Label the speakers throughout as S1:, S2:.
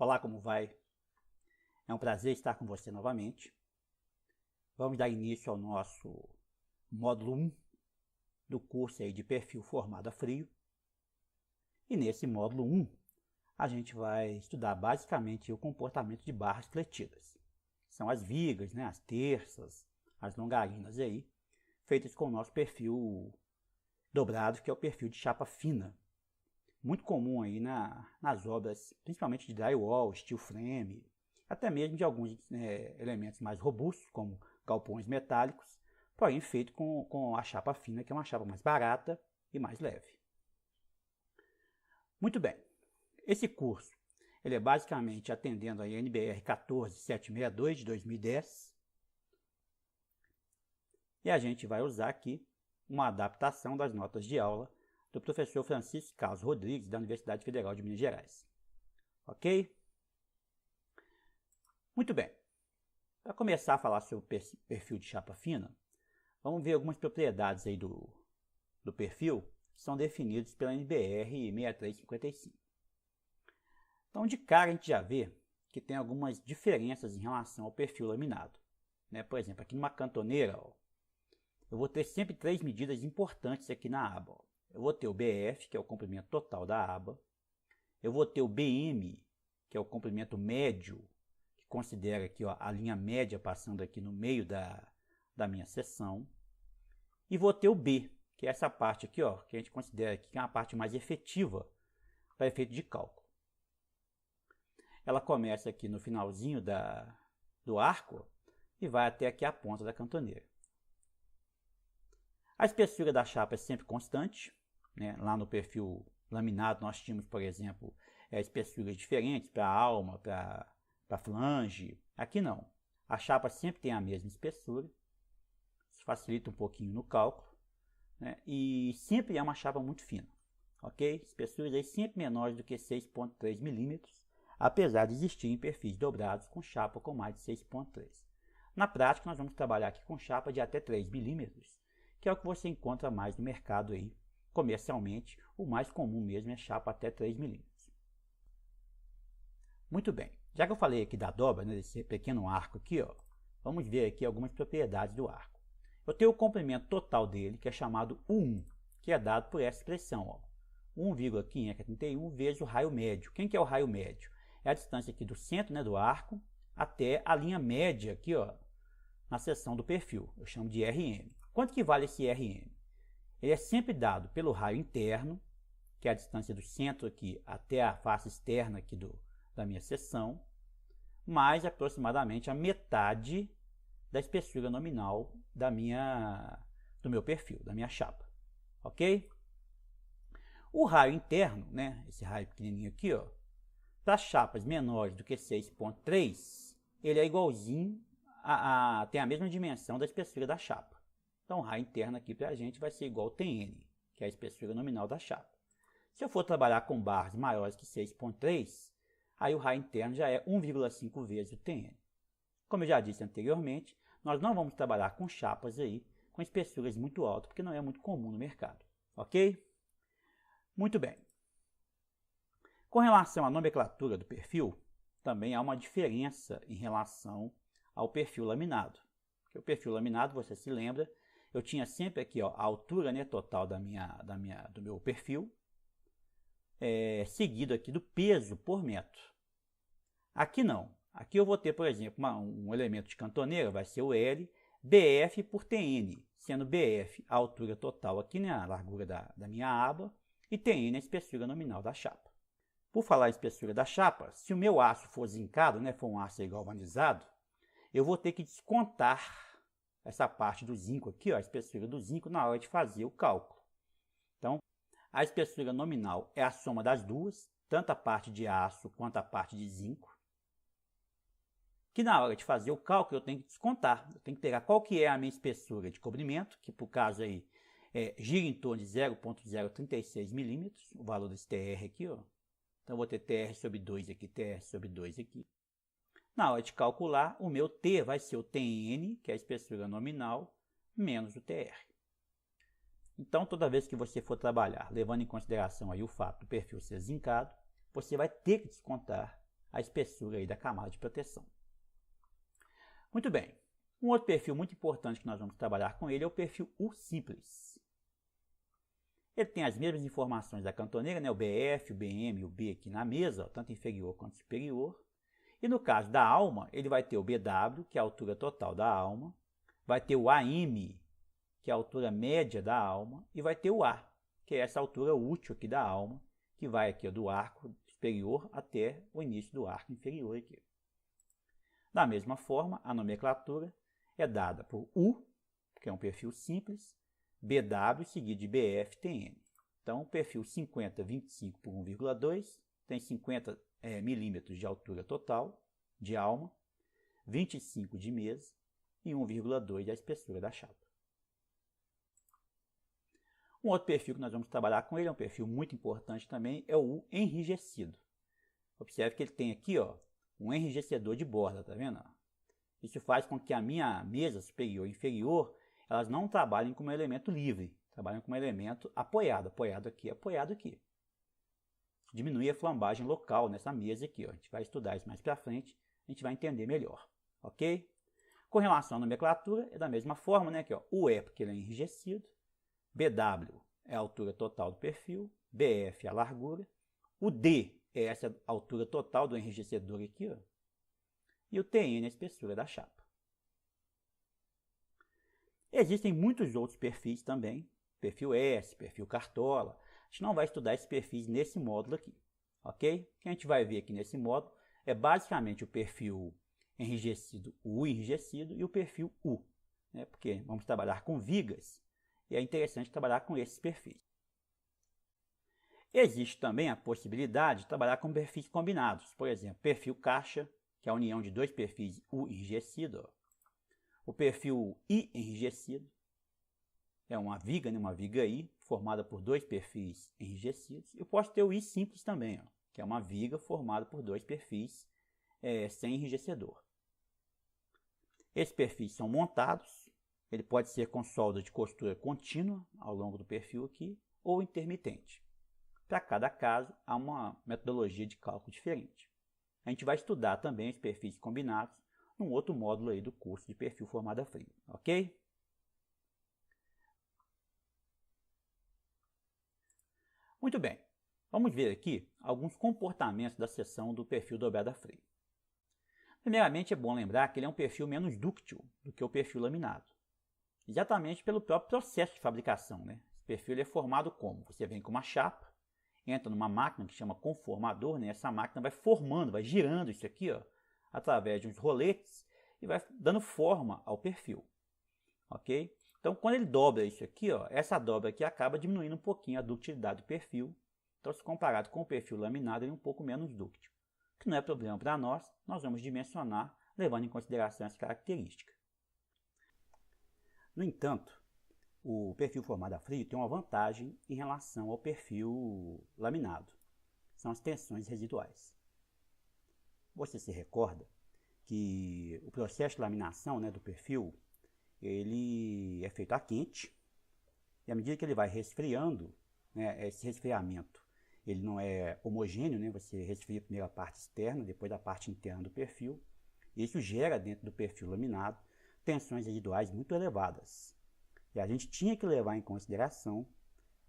S1: Olá, como vai? É um prazer estar com você novamente. Vamos dar início ao nosso módulo 1 do curso aí de perfil formado a frio. E nesse módulo 1, a gente vai estudar basicamente o comportamento de barras fletidas. São as vigas, as terças, as longarinas aí, feitas com o nosso perfil dobrado, que é o perfil de chapa fina. Muito comum aí nas obras, principalmente de drywall, steel frame, até mesmo de alguns elementos mais robustos, como galpões metálicos, porém feito com a chapa fina, que é uma chapa mais barata e mais leve. Muito bem, esse curso ele é basicamente atendendo a NBR 14762 de 2010, e a gente vai usar aqui uma adaptação das notas de aula do professor Francisco Carlos Rodrigues, da Universidade Federal de Minas Gerais. Ok? Muito bem. Para começar a falar sobre o perfil de chapa fina, vamos ver algumas propriedades aí do perfil que são definidas pela NBR 6355. Então, de cara, a gente já vê que tem algumas diferenças em relação ao perfil laminado. Por exemplo, aqui numa cantoneira, eu vou ter sempre três medidas importantes aqui na aba. Eu vou ter o BF, que é o comprimento total da aba. Eu vou ter o BM, que é o comprimento médio, que considera aqui a linha média passando aqui no meio da minha seção. E vou ter o B, que é essa parte aqui, que a gente considera aqui que é uma parte mais efetiva para efeito de cálculo. Ela começa aqui no finalzinho do arco e vai até aqui a ponta da cantoneira. A espessura da chapa é sempre constante. Lá no perfil laminado nós tínhamos, por exemplo, espessuras diferentes para alma, para flange. Aqui não. A chapa sempre tem a mesma espessura. Isso facilita um pouquinho no cálculo. E sempre é uma chapa muito fina. Ok? Espessuras aí sempre menores do que 6,3 milímetros, apesar de existirem perfis dobrados com chapa com mais de 6,3. Na prática, nós vamos trabalhar aqui com chapa de até 3 milímetros, que é o que você encontra mais no mercado aí. Comercialmente, o mais comum mesmo é chapa até 3 milímetros. Muito bem, já que eu falei aqui da dobra, desse pequeno arco aqui, vamos ver aqui algumas propriedades do arco. Eu tenho o comprimento total dele, que é chamado U1, que é dado por essa expressão, 1,531 vezes o raio médio. Quem que é o raio médio? É a distância aqui do centro do arco até a linha média aqui, na seção do perfil. Eu chamo de RM. Quanto que vale esse RM? Ele é sempre dado pelo raio interno, que é a distância do centro aqui até a face externa aqui da minha seção, mais aproximadamente a metade da espessura nominal do meu perfil, da minha chapa. Ok? O raio interno, esse raio pequenininho aqui, para chapas menores do que 6,3, ele é igualzinho tem a mesma dimensão da espessura da chapa. Então, o raio interno aqui para a gente vai ser igual ao TN, que é a espessura nominal da chapa. Se eu for trabalhar com barras maiores que 6,3, aí o raio interno já é 1,5 vezes o TN. Como eu já disse anteriormente, nós não vamos trabalhar com chapas aí com espessuras muito altas, porque não é muito comum no mercado. Ok? Muito bem. Com relação à nomenclatura do perfil, também há uma diferença em relação ao perfil laminado. Porque o perfil laminado, você se lembra, eu tinha sempre aqui a altura total do meu perfil, seguido aqui do peso por metro. Aqui não. Aqui eu vou ter, por exemplo, um elemento de cantoneira, vai ser o L, BF por TN, sendo BF a altura total aqui na largura da minha aba e TN a espessura nominal da chapa. Por falar em espessura da chapa, se o meu aço for zincado, for um aço galvanizado, eu vou ter que descontar essa parte do zinco aqui, a espessura do zinco, na hora de fazer o cálculo. Então, a espessura nominal é a soma das duas, tanto a parte de aço quanto a parte de zinco. Que na hora de fazer o cálculo eu tenho que descontar. Eu tenho que pegar qual que é a minha espessura de cobrimento, que por caso aí gira em torno de 0,036 milímetros, o valor desse TR aqui. Então, eu vou ter TR sobre 2 aqui, TR sobre 2 aqui. Na hora de calcular, o meu T vai ser o TN, que é a espessura nominal, menos o TR. Então, toda vez que você for trabalhar, levando em consideração aí o fato do perfil ser zincado, você vai ter que descontar a espessura aí da camada de proteção. Muito bem. Um outro perfil muito importante que nós vamos trabalhar com ele é o perfil U simples. Ele tem as mesmas informações da cantoneira, né? O BF, o BM e o B aqui na mesa, ó, tanto inferior quanto superior. E no caso da alma, ele vai ter o BW, que é a altura total da alma, vai ter o AM, que é a altura média da alma, e vai ter o A, que é essa altura útil aqui da alma, que vai aqui ó, do arco superior até o início do arco inferior aqui. Da mesma forma, a nomenclatura é dada por U, que é um perfil simples, BW seguido de BF-TN. Então, o perfil 50-25 por 1,2 tem 50 milímetros de altura total de alma, 25 de mesa e 1,2 da espessura da chapa. Um outro perfil que nós vamos trabalhar com ele, é um perfil muito importante também, é o U enrijecido. Observe que ele tem aqui ó, um enrijecedor de borda, tá vendo? Isso faz com que a minha mesa superior e inferior elas não trabalhem como elemento livre, trabalham como elemento apoiado, apoiado aqui. Diminui a flambagem local nessa mesa aqui, ó. A gente vai estudar isso mais para frente, a gente vai entender melhor, ok? Com relação à nomenclatura, é da mesma forma, né? Aqui, ó, o E porque ele é enrijecido, BW é a altura total do perfil, BF é a largura, o D é essa altura total do enrijecedor aqui, ó, e o TN é a espessura da chapa. Existem muitos outros perfis também, perfil S, perfil Cartola. A gente não vai estudar esses perfis nesse módulo aqui, ok? O que a gente vai ver aqui nesse módulo é basicamente o perfil enrijecido, o U enrijecido e o perfil U, né? Porque vamos trabalhar com vigas e é interessante trabalhar com esses perfis. Existe também a possibilidade de trabalhar com perfis combinados, por exemplo, perfil caixa, que é a união de dois perfis U enrijecido, ó. O perfil I enrijecido é uma viga, né? Uma viga I, formada por dois perfis enrijecidos. Eu posso ter o I simples também, ó, que é uma viga formada por dois perfis sem enrijecedor. Esses perfis são montados, ele pode ser com solda de costura contínua ao longo do perfil aqui, ou intermitente. Para cada caso, há uma metodologia de cálculo diferente. A gente vai estudar também os perfis combinados num outro módulo aí do curso de perfil formado a frio, ok? Muito bem, vamos ver aqui alguns comportamentos da seção do perfil dobrado a frio. Primeiramente, é bom lembrar que ele é um perfil menos dúctil do que o perfil laminado, exatamente pelo próprio processo de fabricação, né? Esse perfil ele é formado como? Você vem com uma chapa, entra numa máquina que chama conformador, né? Essa máquina vai formando, vai girando isso aqui, ó, através de uns roletes e vai dando forma ao perfil, ok? Então, quando ele dobra isso aqui, ó, essa dobra aqui acaba diminuindo um pouquinho a ductilidade do perfil. Então, se comparado com o perfil laminado, ele é um pouco menos dúctil. O que não é problema para nós vamos dimensionar levando em consideração essa característica. No entanto, o perfil formado a frio tem uma vantagem em relação ao perfil laminado. São as tensões residuais. Você se recorda que o processo de laminação, né, do perfil, ele é feito a quente, e à medida que ele vai resfriando, né, esse resfriamento ele não é homogêneo, né, você resfria primeiro a parte externa, depois a parte interna do perfil, e isso gera dentro do perfil laminado tensões residuais muito elevadas. E a gente tinha que levar em consideração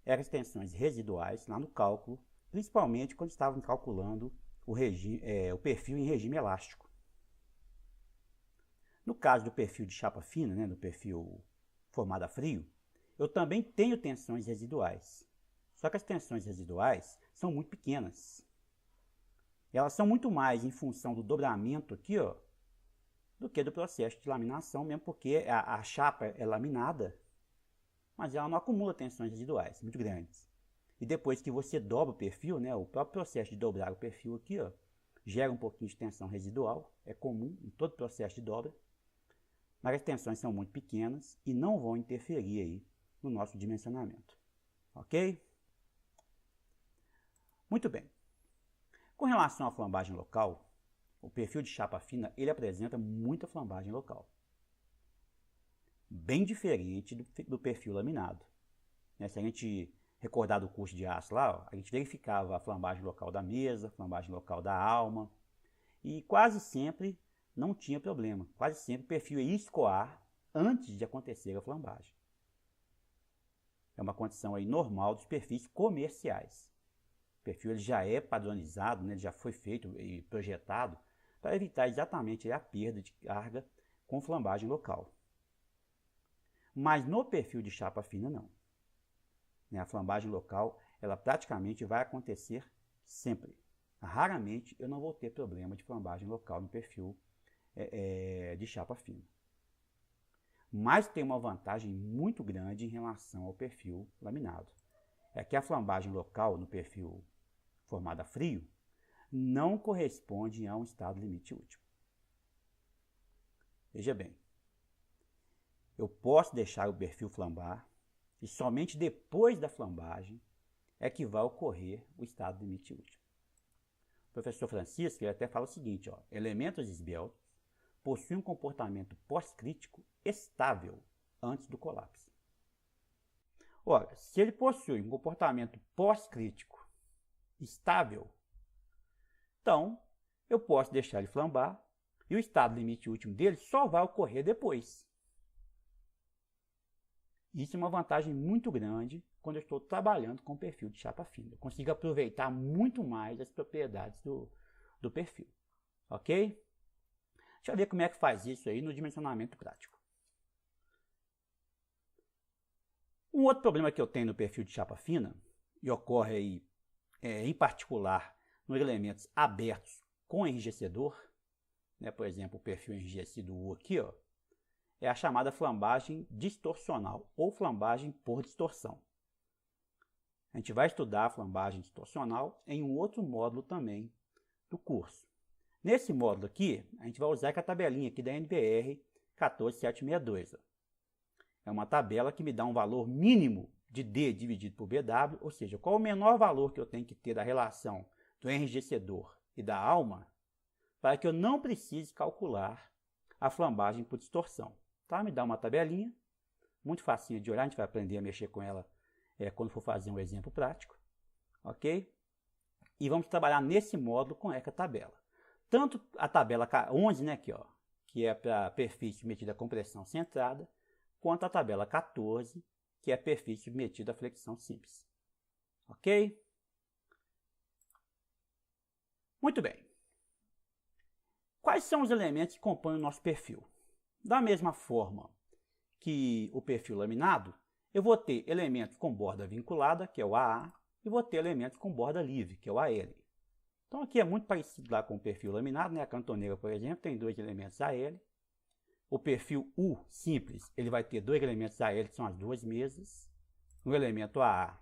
S1: essas tensões residuais lá no cálculo, principalmente quando estávamos calculando o perfil em regime elástico. No caso do perfil de chapa fina, né, do perfil formado a frio, eu também tenho tensões residuais. Só que as tensões residuais são muito pequenas. Elas são muito mais em função do dobramento aqui, ó, do que do processo de laminação, mesmo porque a chapa é laminada, mas ela não acumula tensões residuais muito grandes. E depois que você dobra o perfil, né, o próprio processo de dobrar o perfil aqui, ó, gera um pouquinho de tensão residual, é comum em todo processo de dobra, mas as tensões são muito pequenas e não vão interferir aí no nosso dimensionamento. Ok? Muito bem. Com relação à flambagem local, o perfil de chapa fina ele apresenta muita flambagem local. Bem diferente do perfil laminado. Se a gente recordar do curso de aço lá, ó, a gente verificava a flambagem local da mesa, a flambagem local da alma, e quase sempre não tinha problema. Quase sempre o perfil ia escoar antes de acontecer a flambagem. É uma condição aí normal dos perfis comerciais. O perfil ele já é padronizado, né, ele já foi feito e projetado para evitar exatamente a perda de carga com flambagem local. Mas no perfil de chapa fina não. A flambagem local ela praticamente vai acontecer sempre. Raramente eu não vou ter problema de flambagem local no perfil de chapa fina. Mas tem uma vantagem muito grande em relação ao perfil laminado. É que a flambagem local no perfil formado a frio não corresponde a um estado limite último. Veja bem, eu posso deixar o perfil flambar e somente depois da flambagem é que vai ocorrer o estado limite último. O professor Francisco ele até fala o seguinte, ó, elementos esbeltos possuem um comportamento pós-crítico estável antes do colapso. Ora, se ele possui um comportamento pós-crítico estável, então eu posso deixar ele flambar e o estado limite último dele só vai ocorrer depois. Isso é uma vantagem muito grande quando eu estou trabalhando com perfil de chapa fina. Eu consigo aproveitar muito mais as propriedades do perfil. Ok? Deixa eu ver como é que faz isso aí no dimensionamento prático. Um outro problema que eu tenho no perfil de chapa fina, e ocorre aí, em particular nos elementos abertos com enrijecedor, né, por exemplo, o perfil enrijecido U aqui, ó, é a chamada flambagem distorcional ou flambagem por distorção. A gente vai estudar a flambagem distorcional em um outro módulo também do curso. Nesse módulo aqui, a gente vai usar a tabelinha aqui da NBR 14762. É uma tabela que me dá um valor mínimo de D dividido por BW, ou seja, qual o menor valor que eu tenho que ter da relação do enrijecedor e da alma, para que eu não precise calcular a flambagem por distorção. Tá? Me dá uma tabelinha, muito facinho de olhar, a gente vai aprender a mexer com ela quando for fazer um exemplo prático. Ok? E vamos trabalhar nesse módulo com essa tabela. Tanto a tabela 11, né, aqui, ó, que é para perfil submetido à compressão centrada, quanto a tabela 14, que é perfil submetido à flexão simples. Ok? Muito bem. Quais são os elementos que compõem o nosso perfil? Da mesma forma que o perfil laminado, eu vou ter elementos com borda vinculada, que é o AA, e vou ter elementos com borda livre, que é o AL. Então aqui é muito parecido lá com o perfil laminado, né? A cantoneira, por exemplo, tem dois elementos AL. O perfil U simples, ele vai ter dois elementos AL, que são as duas mesas. Um elemento AA,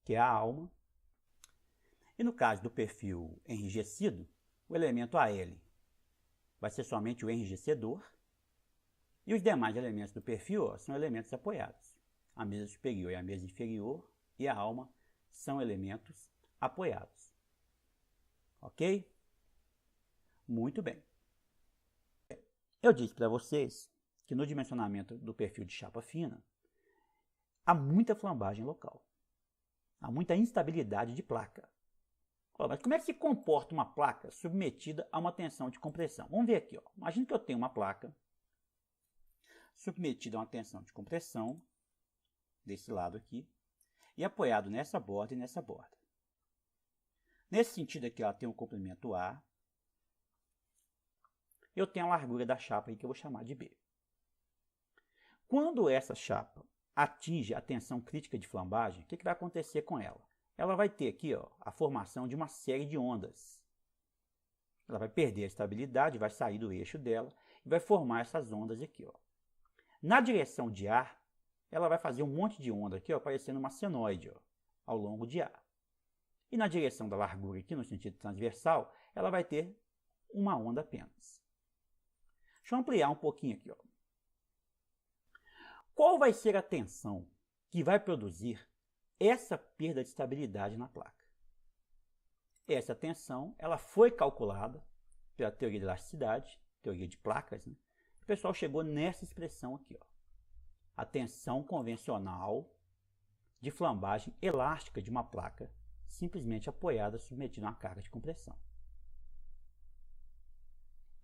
S1: que é a alma. E no caso do perfil enrijecido, o elemento AL vai ser somente o enrijecedor. E os demais elementos do perfil ó, são elementos apoiados. A mesa superior e a mesa inferior e a alma são elementos apoiados. Ok? Muito bem. Eu disse para vocês que no dimensionamento do perfil de chapa fina há muita flambagem local. Há muita instabilidade de placa. Mas como é que se comporta uma placa submetida a uma tensão de compressão? Vamos ver aqui. Ó. Imagina que eu tenho uma placa submetida a uma tensão de compressão, desse lado aqui, e apoiado nessa borda e nessa borda. Nesse sentido aqui, ela tem um comprimento A. Eu tenho a largura da chapa aí que eu vou chamar de B. Quando essa chapa atinge a tensão crítica de flambagem, o que vai acontecer com ela? Ela vai ter aqui ó, a formação de uma série de ondas. Ela vai perder a estabilidade, vai sair do eixo dela e vai formar essas ondas aqui. Ó. Na direção de ar, ela vai fazer um monte de onda aqui, ó, parecendo uma senoide ó, ao longo de ar. E na direção da largura aqui, no sentido transversal, ela vai ter uma onda apenas. Deixa eu ampliar um pouquinho aqui. Ó. Qual vai ser a tensão que vai produzir essa perda de estabilidade na placa? Essa tensão ela foi calculada pela teoria de elasticidade, teoria de placas. Né? O pessoal chegou nessa expressão aqui. Ó. A tensão convencional de flambagem elástica de uma placa simplesmente apoiada, submetida a uma carga de compressão.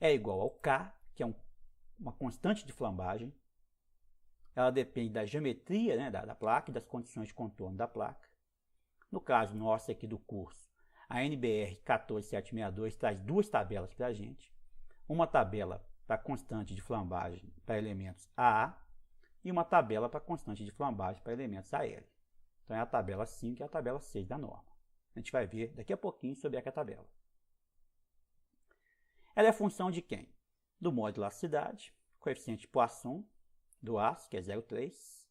S1: é igual ao K, que é uma constante de flambagem. Ela depende da geometria, né, da placa e das condições de contorno da placa. No caso nosso aqui do curso, a NBR 14762 traz duas tabelas para a gente. Uma tabela para constante de flambagem para elementos AA e uma tabela para constante de flambagem para elementos AL. Então é a tabela 5 e a tabela 6 da norma. A gente vai ver daqui a pouquinho sobre a tabela. Ela é função de quem? Do módulo elasticidade, coeficiente de Poisson do aço, que é 0,3,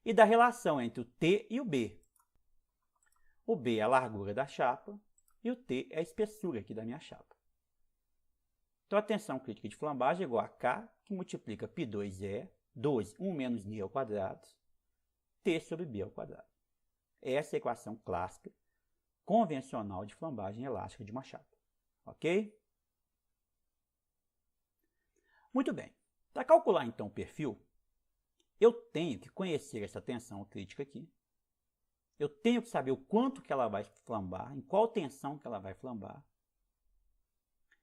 S1: e da relação entre o T e o B. O B é a largura da chapa e o T é a espessura aqui da minha chapa. Então a tensão crítica de flambagem é igual a K, que multiplica π2E, 12, 1 menos N ao quadrado, T sobre B ao quadrado. Essa é a equação clássica, convencional de flambagem elástica de uma chapa. Ok? Muito bem. Para calcular então o perfil, eu tenho que conhecer essa tensão crítica aqui. Eu tenho que saber o quanto que ela vai flambar, em qual tensão que ela vai flambar.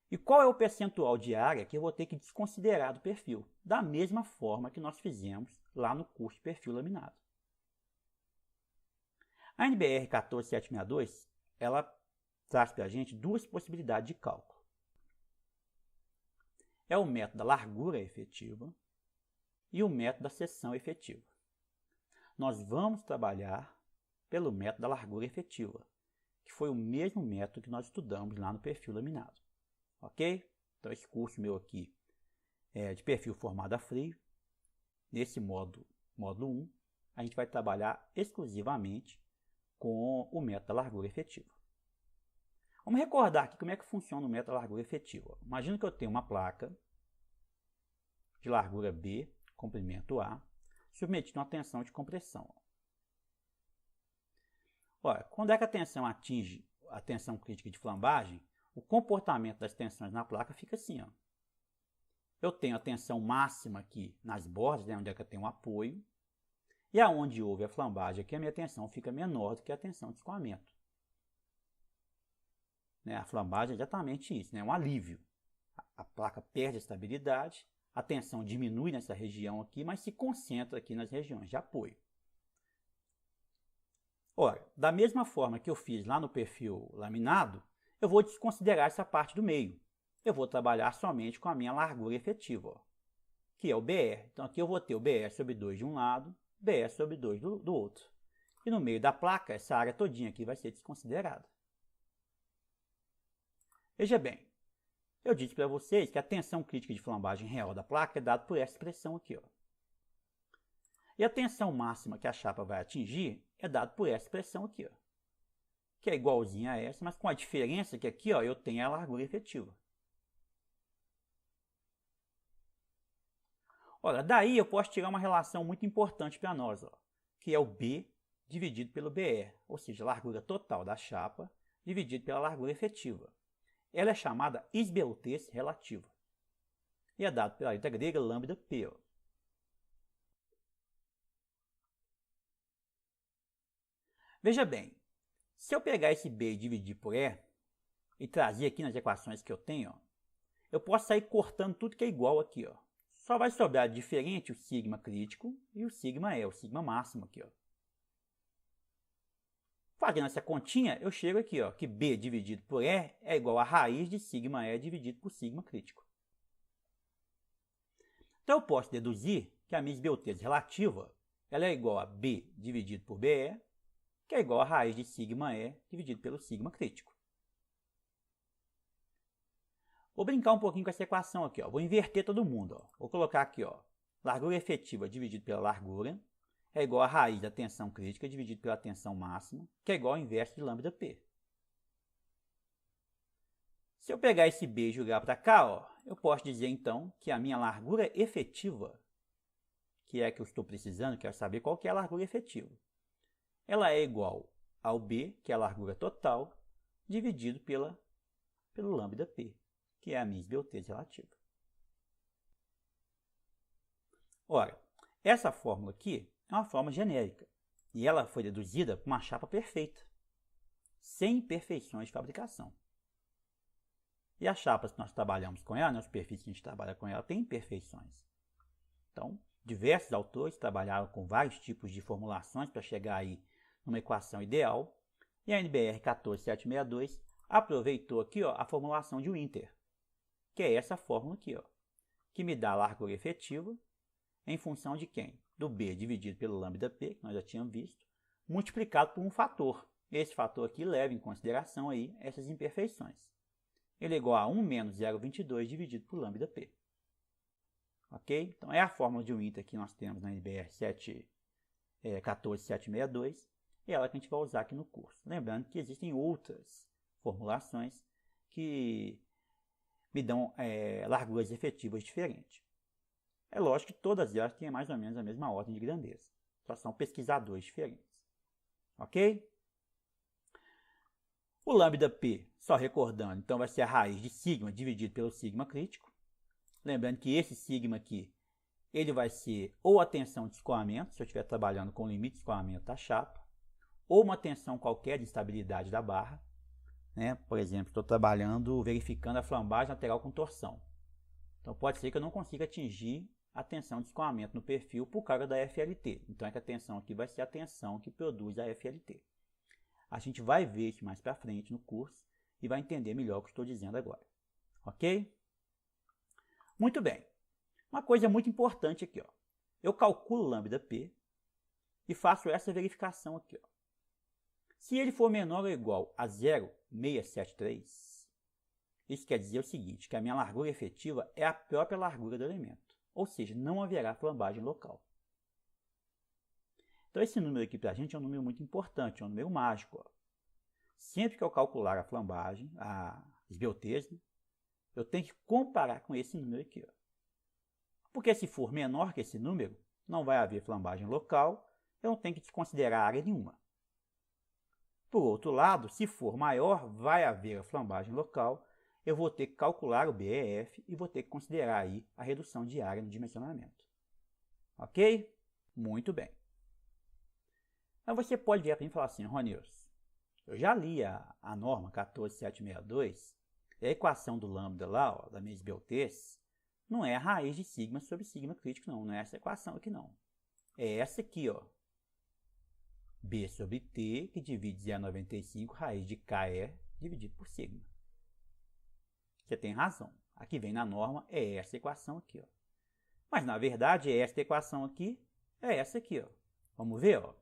S1: E qual é o percentual de área que eu vou ter que desconsiderar do perfil, da mesma forma que nós fizemos lá no curso de perfil laminado. A NBR 14762, ela traz para a gente duas possibilidades de cálculo. É o método da largura efetiva e o método da seção efetiva. Nós vamos trabalhar pelo método da largura efetiva, que foi o mesmo método que nós estudamos lá no perfil laminado. Ok? Então esse curso meu aqui é de perfil formado a frio. Nesse módulo 1, a gente vai trabalhar exclusivamente com o método da largura efetiva. Vamos recordar aqui como é que funciona o método da largura efetiva. Imagina que eu tenho uma placa de largura B, comprimento A, submetida a uma tensão de compressão. Olha, quando é que a tensão atinge a tensão crítica de flambagem, o comportamento das tensões na placa fica assim. Ó. Eu tenho a tensão máxima aqui nas bordas, né, onde é que eu tenho um apoio, e aonde houve a flambagem aqui, a minha tensão fica menor do que a tensão de escoamento. Né, a flambagem é exatamente isso, né, um alívio. A placa perde a estabilidade, a tensão diminui nessa região aqui, mas se concentra aqui nas regiões de apoio. Ora, da mesma forma que eu fiz lá no perfil laminado, eu vou desconsiderar essa parte do meio. Eu vou trabalhar somente com a minha largura efetiva, ó, que é o BR. Então aqui eu vou ter o BR sobre 2 de um lado, BR sobre 2 do outro. E no meio da placa, essa área todinha aqui vai ser desconsiderada. Veja bem, eu disse para vocês que a tensão crítica de flambagem real da placa é dada por essa expressão aqui. Ó. E a tensão máxima que a chapa vai atingir é dada por essa expressão aqui, ó, que é igualzinha a essa, mas com a diferença que aqui ó, eu tenho a largura efetiva. Ora, daí eu posso tirar uma relação muito importante para nós, ó, que é o B dividido pelo BR, ou seja, a largura total da chapa dividido pela largura efetiva. Ela é chamada esbeltez relativa e é dado pela letra grega lambda P. Ó. Veja bem, se eu pegar esse B e dividir por E e trazer aqui nas equações que eu tenho, ó, eu posso sair cortando tudo que é igual aqui. Ó. Só vai sobrar diferente o sigma crítico e o sigma E, o sigma máximo aqui. Ó. Fazendo essa continha, eu chego aqui, ó, que B dividido por E é igual a raiz de sigma E dividido por sigma crítico. Então eu posso deduzir que a minha esbeltez relativa ela é igual a B dividido por BE, que é igual a raiz de sigma E dividido pelo sigma crítico. Vou brincar um pouquinho com essa equação aqui, ó. Vou inverter todo mundo. Ó. Vou colocar aqui, ó, largura efetiva dividido pela largura é igual a raiz da tensão crítica dividido pela tensão máxima, que é igual ao inverso de lambda P. Se eu pegar esse B e jogar para cá, ó, eu posso dizer então que a minha largura efetiva, que é a que eu estou precisando, quero saber qual que é a largura efetiva, ela é igual ao B, que é a largura total, dividido pelo lambda P, que é a minha esbeltez relativa. Ora, essa fórmula aqui é uma fórmula genérica e ela foi deduzida por uma chapa perfeita, sem imperfeições de fabricação. E as chapas que nós trabalhamos com ela, né, a superfície que a gente trabalha com ela, tem imperfeições. Então, diversos autores trabalharam com vários tipos de formulações para chegar aí numa equação ideal. E a NBR 14762 aproveitou aqui ó, a formulação de Winter, que é essa fórmula aqui, ó, que me dá a largura efetiva em função de quem? Do B dividido pelo lambda P, que nós já tínhamos visto, multiplicado por um fator. Esse fator aqui leva em consideração aí essas imperfeições. Ele é igual a 1 menos 0,22 dividido por lambda P. Ok? Então, é a fórmula de Winter que nós temos na NBR 14762 e ela que a gente vai usar aqui no curso. Lembrando que existem outras formulações que me dão larguras efetivas diferentes. É lógico que todas elas têm mais ou menos a mesma ordem de grandeza. Só são pesquisadores diferentes. Ok? O lambda P, só recordando, então vai ser a raiz de sigma dividido pelo sigma crítico. Lembrando que esse sigma aqui, ele vai ser ou a tensão de escoamento, se eu estiver trabalhando com o limite de escoamento da chapa, ou uma tensão qualquer de estabilidade da barra. Né? Por exemplo, estou trabalhando, verificando a flambagem lateral com torção. Então pode ser que eu não consiga atingir a tensão de escoamento no perfil por causa da FLT. Então é que a tensão aqui vai ser a tensão que produz a FLT. A gente vai ver isso mais para frente no curso e vai entender melhor o que estou dizendo agora. Ok? Muito bem. Uma coisa muito importante aqui, ó. Eu calculo o lambda P e faço essa verificação aqui, ó. Se ele for menor ou igual a 0,673, isso quer dizer o seguinte, que a minha largura efetiva é a própria largura do elemento, ou seja, não haverá flambagem local. Então esse número aqui para a gente é um número muito importante, é um número mágico. Ó. Sempre que eu calcular a flambagem, a esbeltez, eu tenho que comparar com esse número aqui. Ó. Porque se for menor que esse número, não vai haver flambagem local, eu não tenho que desconsiderar área nenhuma. Por outro lado, se for maior, vai haver a flambagem local, eu vou ter que calcular o BEF e vou ter que considerar aí a redução de área no dimensionamento. Ok? Muito bem. Mas você pode vir para mim e falar assim, Ronils, eu já li a norma 14762, e a equação do lambda lá, ó, da minha esbeltez, não é a raiz de sigma sobre sigma crítico, não é essa equação aqui, não. É essa aqui, ó. B sobre T, que divide 0,95, raiz de KE, dividido por sigma. Você tem razão. Aqui vem na norma, é essa equação aqui, ó. Mas, na verdade, esta equação aqui é essa aqui, ó. Vamos ver, ó.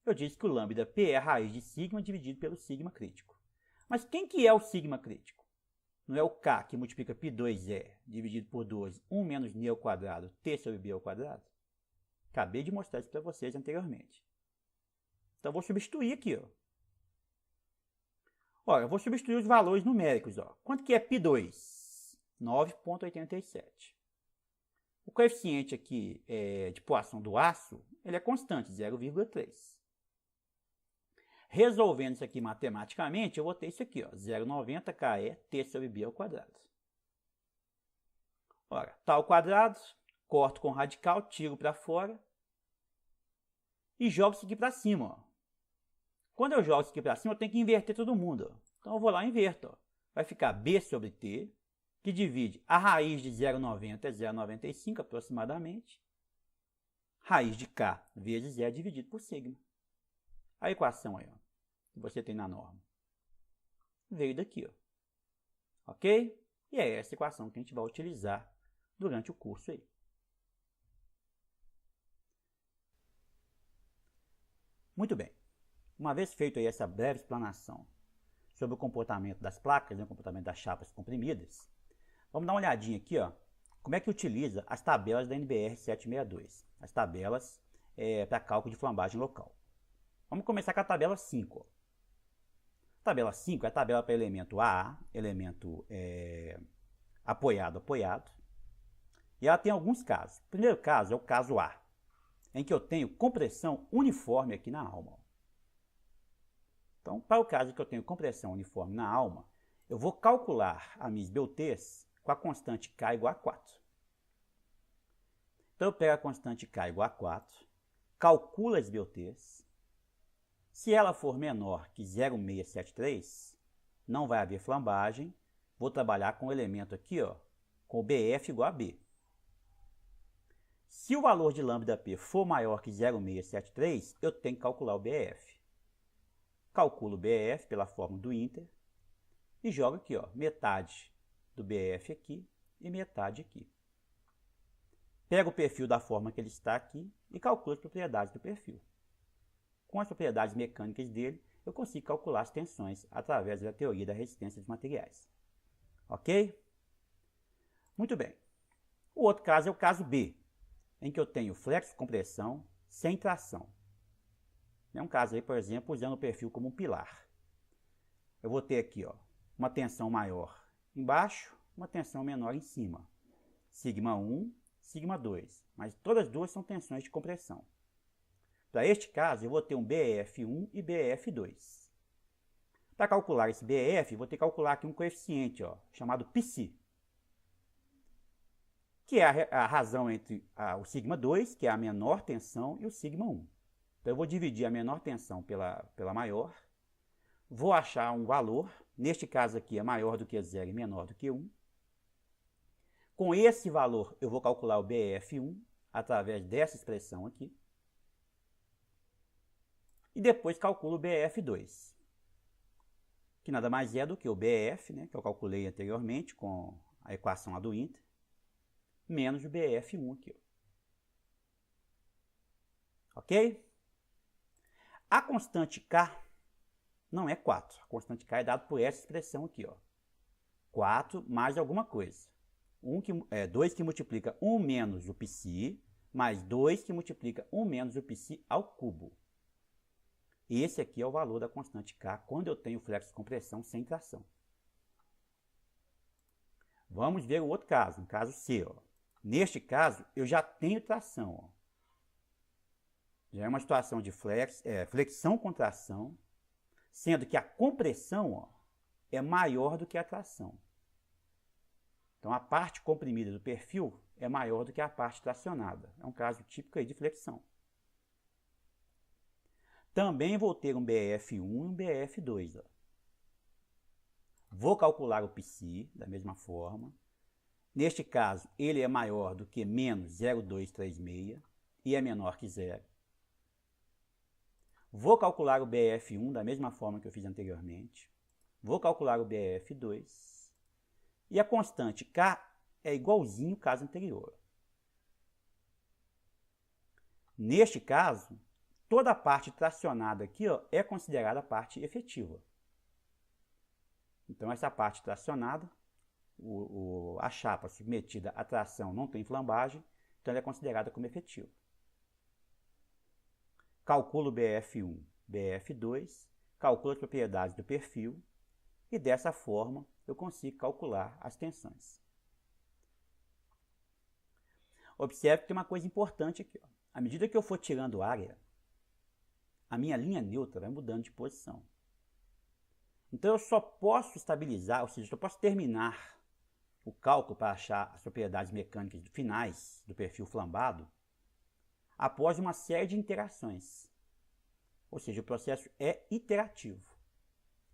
S1: Eu disse que o lambda P é a raiz de sigma dividido pelo sigma crítico. Mas quem que é o sigma crítico? Não é o K que multiplica π2E dividido por 12, 1 menos ν ao quadrado, T sobre B ao quadrado? Acabei de mostrar isso para vocês anteriormente. Então, eu vou substituir aqui, ó. Olha, eu vou substituir os valores numéricos, ó. Quanto que é π2? 9,87. O coeficiente aqui de poação do aço, ele é constante, 0,3. Resolvendo isso aqui matematicamente, eu vou ter isso aqui, ó, 0,90 KE T sobre B ao quadrado. Ora, tá ao quadrado, corto com radical, tiro para fora e jogo isso aqui para cima, ó. Quando eu jogo isso aqui para cima, eu tenho que inverter todo mundo, ó. Então eu vou lá e inverto, ó. Vai ficar B sobre T, que divide a raiz de 0,90 é 0,95 aproximadamente. Raiz de K vezes E dividido por sigma. A equação aí, ó, que você tem na norma, veio daqui, ó. Ok? E é essa equação que a gente vai utilizar durante o curso aí. Muito bem. Uma vez feita aí essa breve explanação sobre o comportamento das placas, né, o comportamento das chapas comprimidas, vamos dar uma olhadinha aqui, ó, como é que utiliza as tabelas da NBR 762, as tabelas para cálculo de flambagem local. Vamos começar com a tabela 5. Ó. A tabela 5 é a tabela para elemento AA, elemento apoiado. E ela tem alguns casos. O primeiro caso é o caso A, em que eu tenho compressão uniforme aqui na alma. Então, para o caso que eu tenho compressão uniforme na alma, eu vou calcular a minha esbeltez com a constante K igual a 4. Então, eu pego a constante K igual a 4, calculo a esbeltez. Se ela for menor que 0,673, não vai haver flambagem. vou trabalhar com o elemento aqui, ó, com o BF igual a B. Se o valor de λp for maior que 0,673, eu tenho que calcular o BF. Calculo o BF pela fórmula do Inter e jogo aqui, ó, metade do BF aqui e metade aqui. Pego o perfil da forma que ele está aqui e calculo as propriedades do perfil. Com as propriedades mecânicas dele, eu consigo calcular as tensões através da teoria da resistência dos materiais. Ok? Muito bem. O outro caso é o caso B, em que eu tenho flexo-compressão sem tração. É um caso aí, por exemplo, usando o perfil como um pilar. Eu vou ter aqui, ó, uma tensão maior embaixo, uma tensão menor em cima. Sigma 1, sigma 2. Mas todas as duas são tensões de compressão. Para este caso, eu vou ter um BF1 e BF2. Para calcular esse BF, vou ter que calcular aqui um coeficiente, ó, chamado π, que é a razão entre o sigma 2, que é a menor tensão, e o sigma 1. Então, eu vou dividir a menor tensão pela maior, vou achar um valor, neste caso aqui é maior do que 0 e menor do que 1. Com esse valor, eu vou calcular o BF1 através dessa expressão aqui. E depois calculo o BF2, que nada mais é do que o BF, né, que eu calculei anteriormente com a equação lá do Inter, menos o BF1 aqui. Ó. Ok? A constante K não é 4. A constante K é dada por essa expressão aqui, ó. 4 mais alguma coisa. 2 que multiplica 1 menos o π, mais 2 que multiplica 1 menos o π ao cubo. Esse aqui é o valor da constante K quando eu tenho flexo-compressão sem tração. Vamos ver o outro caso, no caso C. Ó. Neste caso, eu já tenho tração. Ó. Já é uma situação de flexão-contração, sendo que a compressão, ó, é maior do que a tração. Então, a parte comprimida do perfil é maior do que a parte tracionada. É um caso típico aí de flexão. Também vou ter um BF1 e um BF2. Ó. Vou calcular o π da mesma forma. Neste caso, ele é maior do que menos 0,236 e é menor que 0. Vou calcular o BF1 da mesma forma que eu fiz anteriormente. Vou calcular o BF2. E a constante K é igualzinho ao caso anterior. Neste caso, toda a parte tracionada aqui, ó, é considerada parte efetiva. Então, essa parte tracionada, a chapa submetida à tração não tem flambagem, então ela é considerada como efetiva. Calculo BF1, BF2, calculo as propriedades do perfil e dessa forma eu consigo calcular as tensões. Observe que tem uma coisa importante aqui. Ó. À medida que eu for tirando área, a minha linha neutra vai mudando de posição. Então eu só posso estabilizar, ou seja, eu posso terminar o cálculo para achar as propriedades mecânicas finais do perfil flambado após uma série de interações. Ou seja, o processo é iterativo.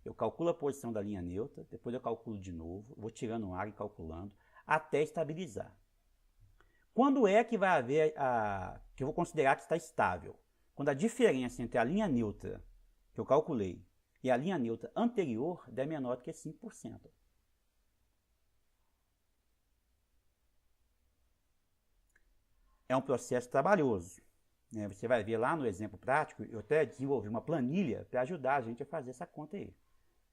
S1: Eu calculo a posição da linha neutra, depois eu calculo de novo, vou tirando área e calculando, até estabilizar. Quando é que vai haver que eu vou considerar que está estável? Quando a diferença entre a linha neutra que eu calculei e a linha neutra anterior é menor do que 5%. É um processo trabalhoso. Né? Você vai ver lá no exemplo prático, eu até desenvolvi uma planilha para ajudar a gente a fazer essa conta aí.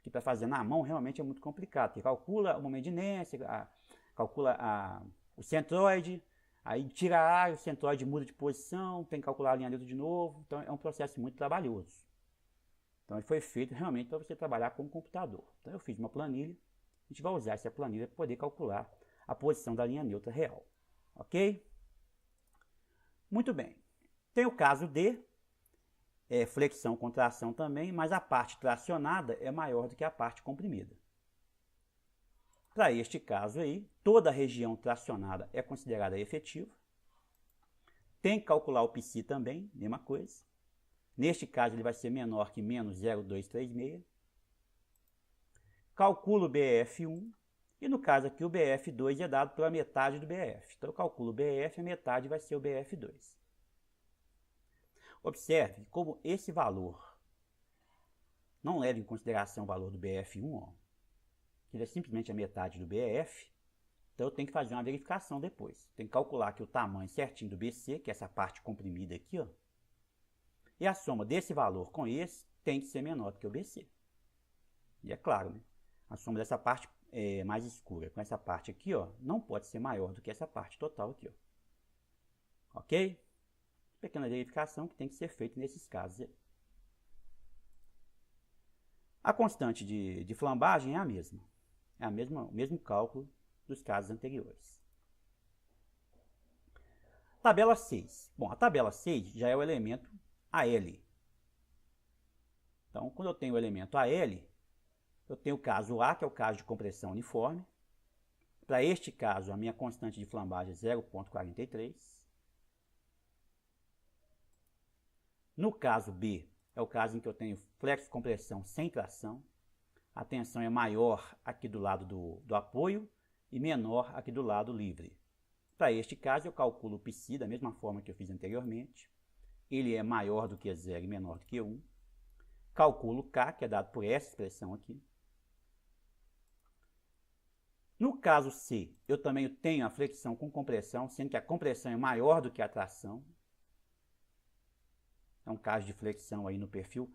S1: Que para fazer na mão realmente é muito complicado. Porque calcula o momento de inércia, calcula o centroide, aí tira a área, o centroide muda de posição, tem que calcular a linha neutra de novo. Então é um processo muito trabalhoso. Então ele foi feito realmente para você trabalhar com o computador. Então eu fiz uma planilha, a gente vai usar essa planilha para poder calcular a posição da linha neutra real. Ok? Muito bem. Tem o caso D, flexão, contração também, mas a parte tracionada é maior do que a parte comprimida. Para este caso aí, toda a região tracionada é considerada efetiva. Tem que calcular o π também, mesma coisa. Neste caso, ele vai ser menor que menos 0,236. Calculo o BF1 E no caso aqui o BF2 é dado pela metade do BF. Então eu calculo o BF, a metade vai ser o BF2. Observe como esse valor não leva em consideração o valor do BF1, ó, que ele é simplesmente a metade do BF. Então eu tenho que fazer uma verificação depois. Tem que calcular aqui o tamanho certinho do BC, que é essa parte comprimida aqui, ó. E a soma desse valor com esse tem que ser menor do que o BC. E é claro, né? A soma dessa parte mais escura com essa parte aqui, ó, não pode ser maior do que essa parte total aqui, ó. Ok? Pequena verificação que tem que ser feita nesses casos aí. A constante de flambagem é a mesma. É o mesmo cálculo dos casos anteriores. Tabela 6. Bom, a tabela 6 já é o elemento AL. Então, quando eu tenho o elemento AL, eu tenho o caso A, que é o caso de compressão uniforme. Para este caso, a minha constante de flambagem é 0,43. No caso B, é o caso em que eu tenho flexo-compressão sem tração. A tensão é maior aqui do lado do apoio e menor aqui do lado livre. Para este caso, eu calculo o π da mesma forma que eu fiz anteriormente. Ele é maior do que 0 e menor do que 1. Calculo K, que é dado por essa expressão aqui. No caso C, eu também tenho a flexão com compressão, sendo que a compressão é maior do que a tração. É um caso de flexão aí no perfil.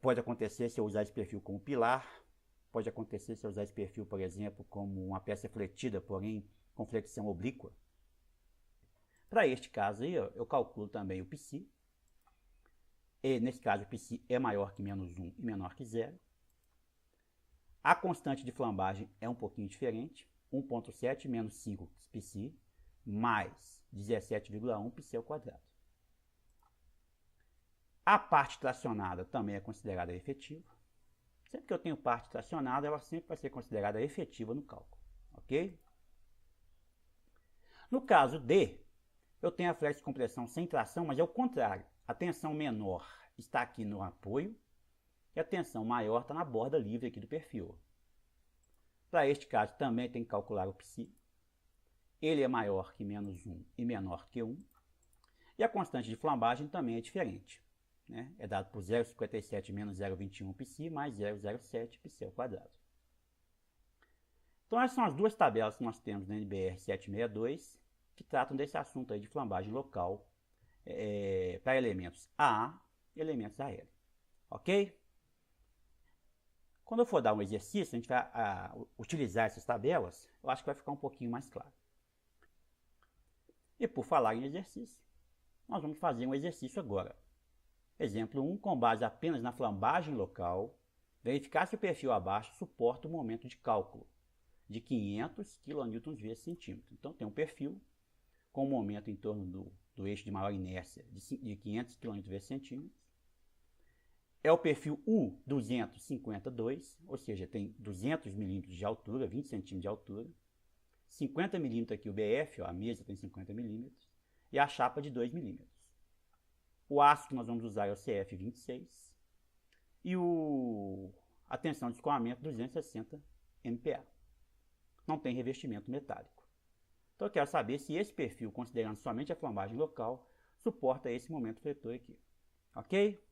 S1: Pode acontecer se eu usar esse perfil como pilar. Pode acontecer se eu usar esse perfil, por exemplo, como uma peça fletida, porém com flexão oblíqua. Para este caso aí, eu calculo também o π. E nesse caso, o π é maior que menos 1 e menor que 0. A constante de flambagem é um pouquinho diferente. 1,7 menos 5 π mais 17,1 π ao quadrado. A parte tracionada também é considerada efetiva. Sempre que eu tenho parte tracionada, ela sempre vai ser considerada efetiva no cálculo. Ok? No caso D, eu tenho a flexo-compressão sem tração, mas é o contrário. A tensão menor está aqui no apoio e a tensão maior está na borda livre aqui do perfil. Para este caso, também tem que calcular o π. Ele é maior que menos 1 e menor que 1. E a constante de flambagem também é diferente. Né? É dado por 0,57 menos 0,21 π mais 0,07 π ao quadrado. Então essas são as duas tabelas que nós temos na NBR 762 que tratam desse assunto aí de flambagem local para elementos AA e elementos AL. Ok? Quando eu for dar um exercício, a gente vai utilizar essas tabelas, eu acho que vai ficar um pouquinho mais claro. E por falar em exercício, nós vamos fazer um exercício agora. Exemplo 1, com base apenas na flambagem local, verificar se o perfil abaixo suporta o momento de cálculo de 500 kNv/cm. Então tem um perfil com um momento em torno do eixo de maior inércia de 500 kNv/cm. É o perfil U252, ou seja, tem 200 mm de altura, 20 cm de altura. 50 mm aqui o BF, ó, a mesa tem 50 mm, e a chapa de 2 mm. O aço que nós vamos usar é o CF26 e a tensão de escoamento 260 MPa. Não tem revestimento metálico. Então eu quero saber se esse perfil, considerando somente a flambagem local, suporta esse momento fletor aqui. Ok?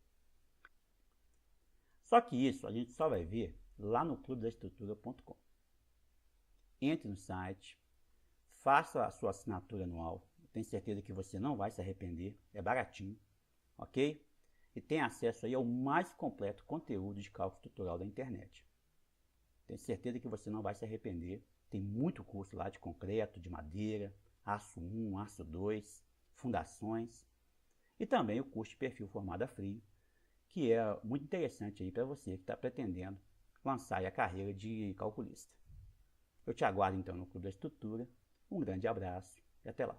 S1: Só que isso a gente só vai ver lá no clubedaestrutura.com. Entre no site, faça a sua assinatura anual. Eu tenho certeza que você não vai se arrepender, é baratinho. Ok? E tem acesso aí ao mais completo conteúdo de cálculo estrutural da internet. Tenho certeza que você não vai se arrepender. Tem muito curso lá de concreto, de madeira, aço 1, aço 2, fundações. E também o curso de perfil formado a frio, que é muito interessante aí para você que está pretendendo lançar aí a carreira de calculista. Eu te aguardo então no Clube da Estrutura. Um grande abraço e até lá.